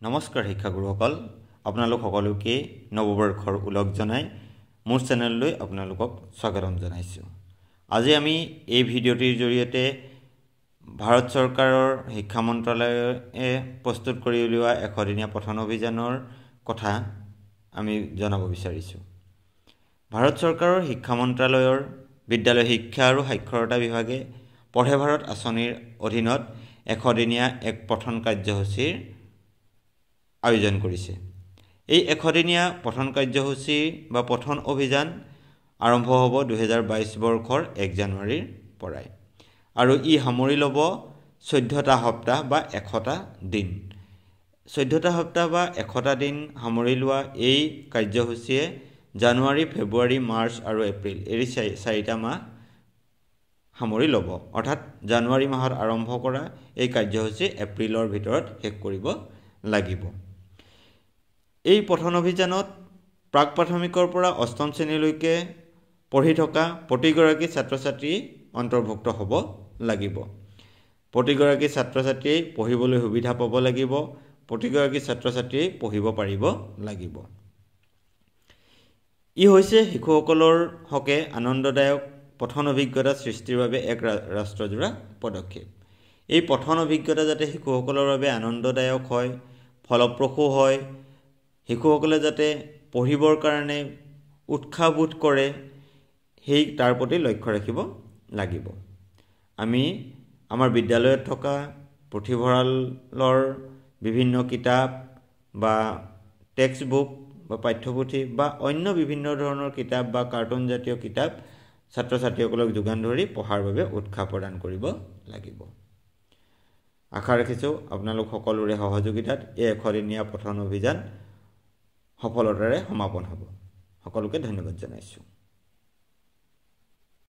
নমস্কাৰ শিক্ষাগুৰুসকল আপোনালোক সকলোকে নৱবৰ্ষৰ উলগ জনাই মোৰ চেনেললৈ আপোনালোকক স্বাগতম জনাইছো। আজি আমি এই ভিডিঅ'টিৰ জৰিয়তে ভাৰত চৰকাৰৰ শিক্ষা মন্ত্ৰালয়ে প্ৰস্তুত কৰি উলিওৱা এশদিনীয়া পঠন অভিযানৰ কথা আমি জনাব বিচাৰিছো। ভাৰত চৰকাৰৰ শিক্ষা মন্ত্ৰালয়ৰ বিদ্যালয় শিক্ষা আৰু সাক্ষৰতা বিভাগে পঢ়ে ভাৰত আঁচনিৰ অধীনত এশদিনীয়া এক পঠন কাৰ্যসূচীৰ আয়োজন কৰিছে। এই এশদিনীয়া পঠন কাৰ্যসূচী বা পঠন অভিযান আৰম্ভ হ'ব 2022 বৰ্ষৰ 1 জানুৱাৰীৰ পৰাই আৰু ই সামৰি ল'ব 14টা সপ্তাহ বা 100টা দিন। 14টা সপ্তাহ বা 100টা দিন সামৰি লোৱা এই কাৰ্যসূচীয়ে জানুৱাৰী, ফেব্ৰুৱাৰী, মাৰ্চ আৰু এপ্ৰিল এই 4টা মাহ সামৰি ল'ব। অৰ্থাৎ জানুৱাৰী মাহত আৰম্ভ কৰা এই কাৰ্যসূচী এপ্ৰিলৰ ভিতৰত শেষ কৰিব লাগিব। এই পঠন অভিযানত প্ৰাক প্ৰাথমিকৰ পৰা অষ্টম শ্ৰেণীলৈকে পঢ়ি থকা প্ৰতিগৰাকী ছাত্ৰ-ছাত্ৰী অন্তৰ্ভুক্ত হ'ব লাগিব। প্ৰতিগৰাকী ছাত্ৰ-ছাত্ৰীয়ে পঢ়িবলৈ সুবিধা পাব লাগিব, প্ৰতিগৰাকী ছাত্ৰ-ছাত্ৰীয়ে পঢ়িব পাৰিব লাগিব। ই হৈছে শিশুসকলৰ হকে আনন্দদায়ক পঠন অভিজ্ঞতা সৃষ্টিৰ বাবে এক ৰাষ্ট্ৰজোৰা পদক্ষেপ। এই পঠন অভিজ্ঞতা যাতে শিশুসকলৰ বাবে আনন্দদায়ক হয়, ফলপ্ৰসূ হয়, শিশুসকলে যাতে পঢ়িবৰ কাৰণে উৎসাহ বোধ কৰে, সেই তাৰ প্ৰতি লক্ষ্য ৰাখিব লাগিব। আমি আমাৰ বিদ্যালয়ত থকা পুথিভঁৰালৰ বিভিন্ন কিতাপ বা টেক্সট বুক বা পাঠ্যপুথি বা অন্য বিভিন্ন ধৰণৰ কিতাপ বা কাৰ্টুন জাতীয় কিতাপ ছাত্ৰ-ছাত্ৰীসকলক যোগান ধৰি পঢ়াৰ বাবে উৎসাহ প্ৰদান কৰিব লাগিব। আশা ৰাখিছোঁ আপোনালোক সকলোৰে সহযোগিতাত এই এশদিনীয়া পঠন অভিযান সফলতাৰে সমাপন হ'ব। সকলোকে ধন্যবাদ জনাইছোঁ।